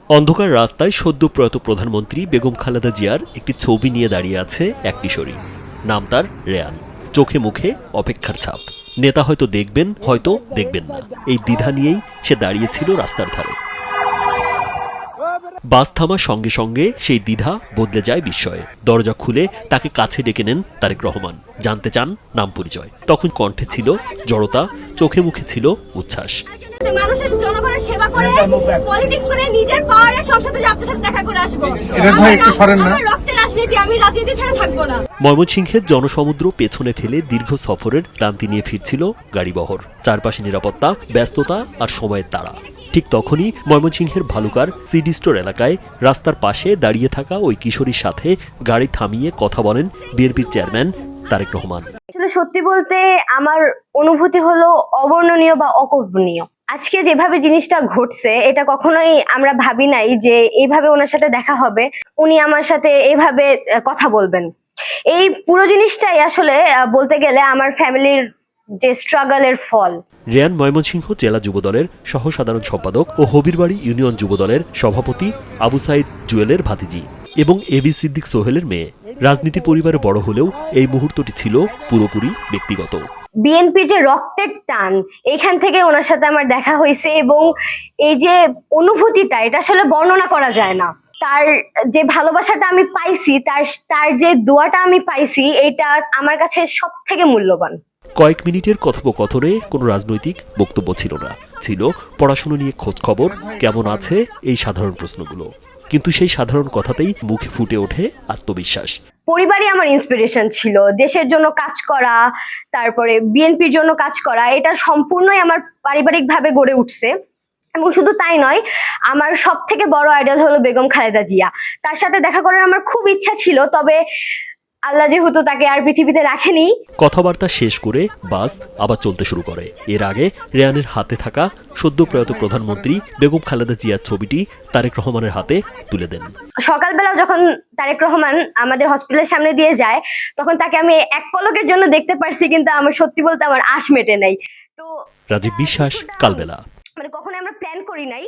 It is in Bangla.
অন্ধকার রাস্তায় সদ্য প্রয়াত প্রধানমন্ত্রী বেগম খালেদা জিয়ার একটি ছবি নিয়ে দাঁড়িয়ে আছে এক কিশোরী। নাম তার রেয়ান। চোখে মুখে অপেক্ষার ছাপ। নেতা হয়তো দেখবেন, হয়তো দেখবেন না, এই দ্বিধা নিয়েই সে দাঁড়িয়েছিল রাস্তার ধারে। বাস থামার সঙ্গে সঙ্গে সেই দ্বিধা বদলে যায় বিস্ময়ে। দরজা খুলে তাকে কাছে ডেকে নেন তারেক রহমান। জানতে চান নাম পরিচয়। তখন কণ্ঠে ছিল জড়তা, চোখে মুখে ছিল উচ্ছ্বাস। মানুষের জনগণের সেবা করে, পলিটিক্স করে, নিজের পাওয়ারে সংসদে আপনার সাথে দেখা করে আসবো। আমার রক্তের রাজনীতি, আমি রাজনীতি ছাড়া থাকবো না। ময়মনসিংহের জনসমুদ্র পেছনে ফেলে দীর্ঘ সফরের ক্লান্তি নিয়ে ফিরছিল গাড়িবহর। চারপাশে নিরাপত্তা, ব্যস্ততা আর সময়ের তাড়া। ঠিক তখনই ময়মনসিংহের ভালুকার সিডি স্টোর এলাকায় রাস্তার পাশে দাঁড়িয়ে থাকা ওই কিশোরীর সাথে গাড়ি থামিয়ে কথা বলেন বিএনপির চেয়ারম্যান তারেক রহমান। আসলে সত্যি বলতে আমার অনুভূতি হলো অবর্ণনীয় বা অকল্পনীয়। আজকে যেভাবে জিনিসটা ঘটছে এটা কখনোই আমরা ভাবি নাই যে এইভাবে ওনার সাথে দেখা হবে, উনি আমার সাথে এইভাবে কথা বলবেন। এই পুরো জিনিসটাই আসলে বলতে গেলে আমার ফ্যামিলির যে স্ট্রাগলের ফল। রেয়ান ময়মনসিংহ জেলা যুবদলের সহ সাধারণ সম্পাদক ও হবিরবাড়ি ইউনিয়ন যুবদলের সভাপতি আবু সাইদ জুয়েলের ভাতিজি এবং এবি সিদ্দিক সোহেলের মেয়ে। রাজনীতি পরিবারে বড় হলেও এই মুহূর্তটি ছিল পুরোপুরি ব্যক্তিগত। বিএনপির যে রক্তের টান, এইখান থেকে ওনার সাথে আমার দেখা হয়েছে এবং এই যে অনুভূতিটা এটা আসলে বর্ণনা করা যায় না। তার যে ভালোবাসাটা আমি পাইছি, তার যে দোয়াটা আমি পাইছি, এটা আমার কাছে সব থেকে মূল্যবান। কয়েক মিনিটের কথোপকথনে কোনো রাজনৈতিক বক্তব্য ছিল না, ছিল পড়াশোনা নিয়ে খোঁজ খবর, কেমন আছে, এই সাধারণ প্রশ্নগুলো। কিন্তু সেই সাধারণ কথাতেই মুখে ফুটে ওঠে আত্মবিশ্বাস। পরিবারই আমার ইন্সপিরেশন ছিল। দেশের জন্য কাজ করা, তারপরে বিএনপির জন্য কাজ করা, এটা সম্পূর্ণই আমার পারিবারিকভাবে গড়ে উঠছে। এবং শুধু তাই নয়, আমার সব থেকে বড় আইডল হলো বেগম খালেদা জিয়া। তার সাথে দেখা করার আমার খুব ইচ্ছা ছিল, তবে আল্লাহ যেহেতু তাকে আর পৃথিবীতে রাখেনি। কথাবার্তা শেষ করে বাস আবার চলতে শুরু করে। এর আগে রেয়ানের হাতে থাকা সদ্য প্রয়াত প্রধানমন্ত্রী বেগম খালেদা জিয়ার ছবিটি তারেক রহমানের হাতে তুলে দেন। সকালবেলা যখন তারেক রহমান আমাদের হসপিটালের সামনে দিয়ে যায়, তখন তাকে আমি এক পলকের জন্য দেখতে পারছি, কিন্তু আমার সত্যি বলতে আমার আশ মেটে নাই। তো রাজীব বিশ্বাস, কালবেলা। মানে কখনোই আমরা প্ল্যান করি নাই।